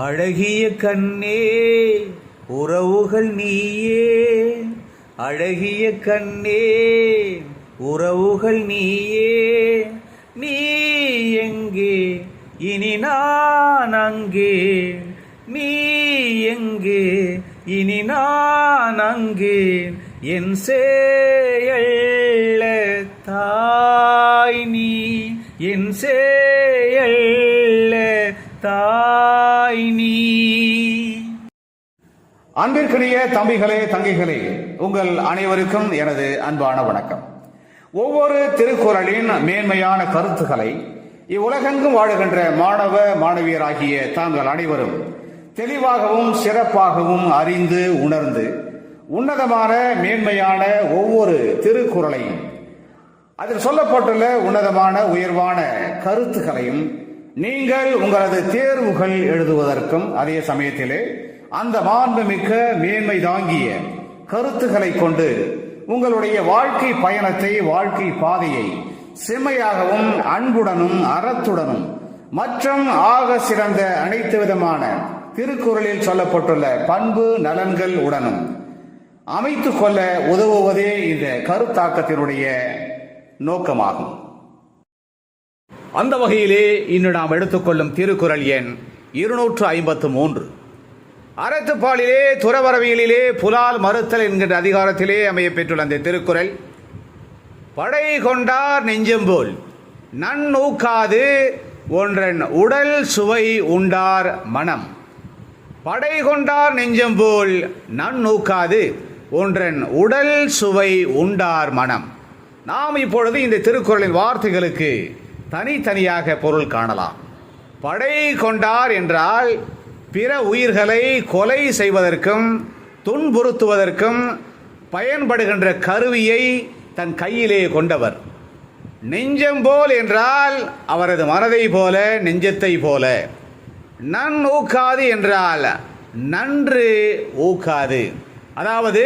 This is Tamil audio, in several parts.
அழகிய கண்ணே உறவுகள் நீயே, அழகிய கண்ணே உறவுகள் நீயே. நீ எங்கே இனி நான் அங்கே, நீ எங்கே இனி நான் அங்கே. என் சேயல்ல தாய் நீ, என் சேயல்ல தாய் நீ. அன்பிற்குரிய தம்பிகளே தங்கைகளே, உங்கள் அனைவருக்கும் எனது அன்பான வணக்கம். ஒவ்வொரு திருக்குறளின் மேன்மையான கருத்துக்களை இவ்வுலகெங்கும் வாழுகின்ற மாணவ மாணவியராகிய தாங்கள் அனைவரும் தெளிவாகவும் சிறப்பாகவும் அறிந்து உணர்ந்து உன்னதமான மேன்மையான ஒவ்வொரு திருக்குறளையும் அதில் சொல்லப்பட்டுள்ள உன்னதமான உயர்வான கருத்துக்களையும் நீங்கள் உங்களது தேர்வுகள் எழுதுவதற்கும் அதே சமயத்திலே அந்த மாண்புமிக்க மேன்மை தாங்கிய கருத்துக்களை கொண்டு உங்களுடைய வாழ்க்கை பயணத்தை, வாழ்க்கை பாதையை செம்மையாகவும் அன்புடனும் அறத்துடனும் மற்றும் ஆக சிறந்த அனைத்து விதமான திருக்குறளில் சொல்லப்பட்டுள்ள பண்பு நலன்கள் உடனும் அமைத்துக் கொள்ள உதவுவதே இந்த கருத்தாக்கத்தினுடைய நோக்கமாகும். அந்த வகையிலே இன்று நாம் எடுத்துக்கொள்ளும் திருக்குறள் எண் 253. அறத்துப்பாலிலே துறவரவியலிலே புலால் மறுத்தல் என்கின்ற அதிகாரத்திலே அமைய பெற்றுள்ள அந்த திருக்குறள், படை கொண்டார் நெஞ்சம்போல் நன்னூக்காது ஒன்றன் உடல் சுவை உண்டார் மனம். படை கொண்டார் நெஞ்சம்போல் நன்னூக்காது ஒன்றன் உடல் சுவை உண்டார் மனம். நாம் இப்பொழுது இந்த திருக்குறளின் வார்த்தைகளுக்கு தனித்தனியாக பொருள் காணலாம். படை கொண்டார் என்றால் பிற உயிர்களை கொலை செய்வதற்கும் துன்புறுத்துவதற்கும் பயன்படுகின்ற கருவியை தன் கையிலே கொண்டவர். நெஞ்சம் போல் என்றால் அவரது மனதை போல, நெஞ்சத்தை போல. நன் ஊக்காது என்றால் நன்று ஊக்காது, அதாவது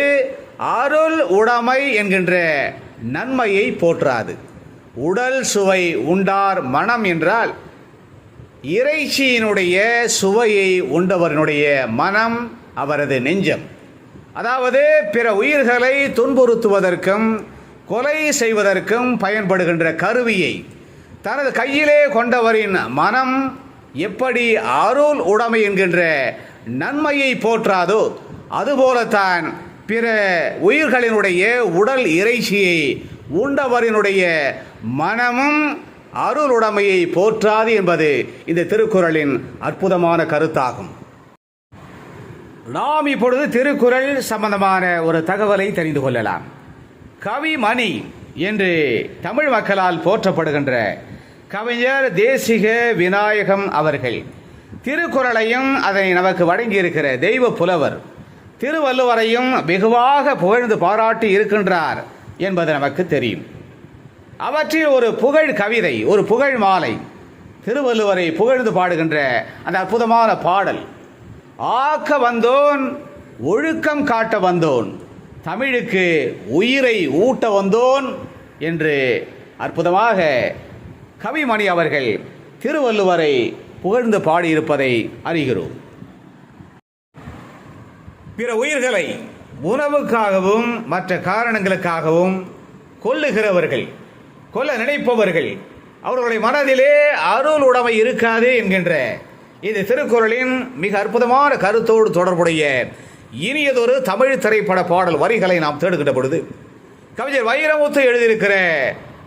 அருள் உடைமை என்கின்ற நன்மையை போற்றாது. உடல் சுவை உண்டார் மனம் என்றால் இறைச்சியினுடைய சுவையை உண்டவரினுடைய மனம் அவரது நெஞ்சம். அதாவது பிற உயிர்களை துன்புறுத்துவதற்கும் கொலை செய்வதற்கும் பயன்படுகின்ற கருவியை தனது கையிலே கொண்டவரின் மனம் எப்படி அருள் உடைமை என்கின்ற நன்மையை போற்றாதோ அதுபோலத்தான் பிற உயிர்களினுடைய உடல் இறைச்சியை உண்டவரினுடைய மனமும் அருளுடைமையை போற்றாது என்பது இந்த திருக்குறளின் அற்புதமான கருத்தாகும். நாம் இப்பொழுது திருக்குறள் சம்பந்தமான ஒரு தகவலை தெரிந்து கொள்ளலாம். கவிமணி என்று தமிழ் மக்களால் போற்றப்படுகின்ற கவிஞர் தேசிக விநாயகம் அவர்கள் திருக்குறளையும் அதனை நமக்கு வழங்கியிருக்கிற தெய்வ புலவர் திருவள்ளுவரையும் வெகுவாக புகழ்ந்து பாராட்டி இருக்கின்றார் என்பது நமக்கு தெரியும். அவற்றில் ஒரு புகழ் கவிதை, ஒரு புகழ் மாலை, திருவள்ளுவரை புகழ்ந்து பாடுகின்ற அந்த அற்புதமான பாடல், ஆக்க வந்தோன் ஒழுக்கம் காட்ட வந்தோன் தமிழுக்கு உயிரை ஊட்ட வந்தோன் என்று அற்புதமாக கவிமணி அவர்கள் திருவள்ளுவரை புகழ்ந்து பாடியிருப்பதை அறிகிறோம். பிற உயிர்களை உணவுக்காகவும் மற்ற காரணங்களுக்காகவும் கொல்லுகிறவர்கள், கொல்ல நினைப்பவர்கள், அவர்களுடைய மனதிலே அருள் உடைமை இருக்காது என்கின்ற இந்த திருக்குறளின் மிக அற்புதமான கருத்தோடு தொடர்புடைய இனியதொரு தமிழ் திரைப்பட பாடல் வரிகளை நாம் தேடுகின்ற பொழுது கவிஞர் வைரமுத்து எழுதியிருக்கிற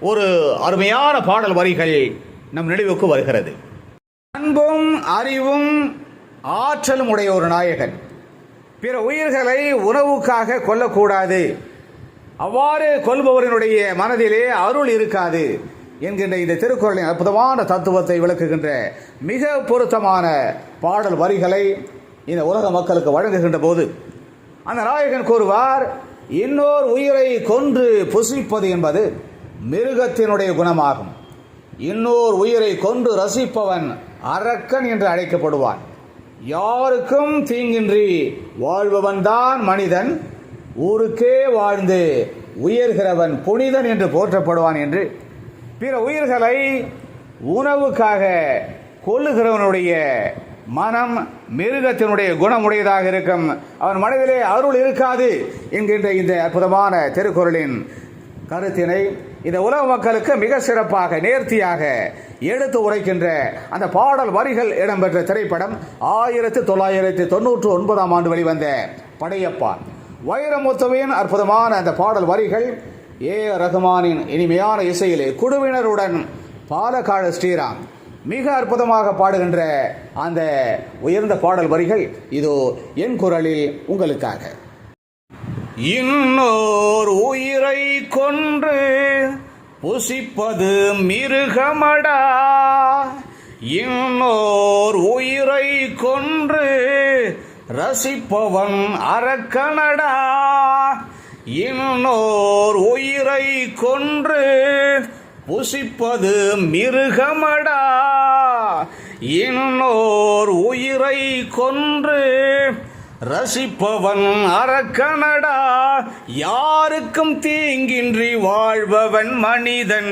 ஒரு அருமையான பாடல் வரிகள் நம் நினைவுக்கு வருகிறது. அன்பும் அறிவும் ஆற்றலும் உடைய ஒரு நாயகன் பிற உயிர்களை உணவுக்காக கொல்லக்கூடாது, அவ்வாறு கொல்பவரினுடைய மனதிலே அருள் இருக்காது என்கின்ற இந்த திருக்குறளின் அற்புதமான தத்துவத்தை விளக்குகின்ற மிக பொருத்தமான பாடல் வரிகளை இந்த உலக மக்களுக்கு வழங்குகின்ற போது அந்த நாயகன் கூறுவார், இன்னொரு உயிரை கொன்று புசிப்பது என்பது மிருகத்தினுடைய குணமாகும். இன்னொரு உயிரை கொன்று ரசிப்பவன் அரக்கன் என்று அழைக்கப்படுவான். யாருக்கும் தீங்கின்றி வாழ்பவன் தான் மனிதன், ஊருக்கே வாழ்ந்து உயர்கிறவன் புனிதன் என்று போற்றப்படுவான் என்று பிற உயிர்களை உணவுக்காக கொல்லுகிறவனுடைய மனம் மிருகத்தினுடைய குணமுடையதாக இருக்கும், அவன் மனதிலே அருள் இருக்காது என்கின்ற இந்த அற்புதமான திருக்குறளின் கருத்தினை இந்த உலக மக்களுக்கு மிக சிறப்பாக நேர்த்தியாக எடுத்து உரைக்கின்ற அந்த பாடல் வரிகள் இடம்பெற்ற திரைப்படம் 1999 ஆண்டு வெளிவந்த படையப்பா. வைரமுத்துவின் அற்புதமான அந்த பாடல் வரிகள் ரஹ்மானின் இனிமையான இசையிலே குழுவினருடன் பாலக்காடு ஸ்ரீராம் மிக அற்புதமாக பாடுகின்ற அந்த உயர்ந்த பாடல் வரிகள் இதோ என் குரலில் உங்களுக்காக. இன்னோர் உயிரை கொன்று புசிப்பது மிருகமடா, இன்னோர் உயிரை கொன்று ரசிப்பவன் அரக்கனடா, இன்னோர் உயிரை கொன்று புசிப்பது மிருகமடா, இன்னோர் உயிரை கொன்று ரசிப்பவன் அரக்கனடா, யாருக்கும் தீங்கின்றி வாழ்பவன் மனிதன்,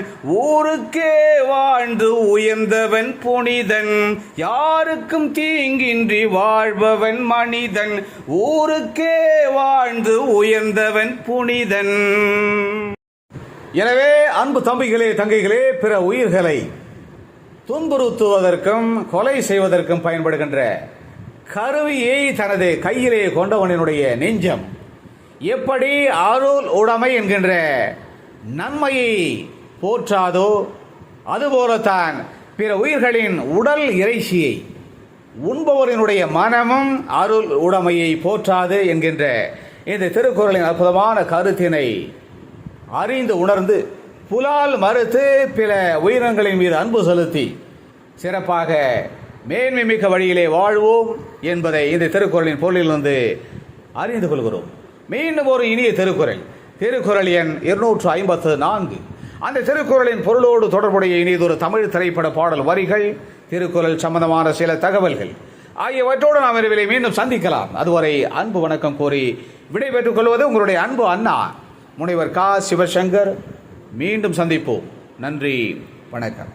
ஊருக்கே வாழ்ந்து உயர்ந்தவன் புனிதன், யாருக்கும் தீங்கின்றி வாழ்பவன் மனிதன், ஊருக்கே வாழ்ந்து உயர்ந்தவன் புனிதன். எனவே அன்பு தம்பிகளே தங்கைகளே, பிற உயிர்களை துன்புறுத்துவதற்கும் கொலை செய்வதற்கும் பயன்படுகின்ற கருவியை தனது கையிலே கொண்டவனினுடைய நெஞ்சம் எப்படி அருள் உடைமை என்கின்ற நன்மையை போற்றாதோ, அதுபோலத்தான் பிற உயிர்களின் உடல் இறைச்சியை உண்பவரினுடைய மனமும் அருள் உடைமையை போற்றாது என்கின்ற இந்த திருக்குறளின் அற்புதமான கருத்தினை அறிந்து உணர்ந்து புலால் மறுத்து பிற உயிரினங்களின் மீது அன்பு செலுத்தி சிறப்பாக மேன்மை மிக்க வழியிலே வாழ்வோம் என்பதை இந்த திருக்குறளின் பொருளிலிருந்து அறிந்து கொள்கிறோம். மீண்டும் ஒரு இனிய திருக்குறள், திருக்குறள் எண் 254. அந்த திருக்குறளின் பொருளோடு தொடர்புடைய இனியதொரு தமிழ் திரைப்பட பாடல் வரிகள், திருக்குறள் சம்பந்தமான சில தகவல்கள் ஆகியவற்றோடு நாம் விரைவில் மீண்டும் சந்திக்கலாம். அதுவரை அன்பு வணக்கம் கூறி விடைபெற்றுக் கொள்வது உங்களுடைய அன்பு அண்ணா முனைவர் கா. சிவசங்கர். மீண்டும் சந்திப்போம். நன்றி, வணக்கம்.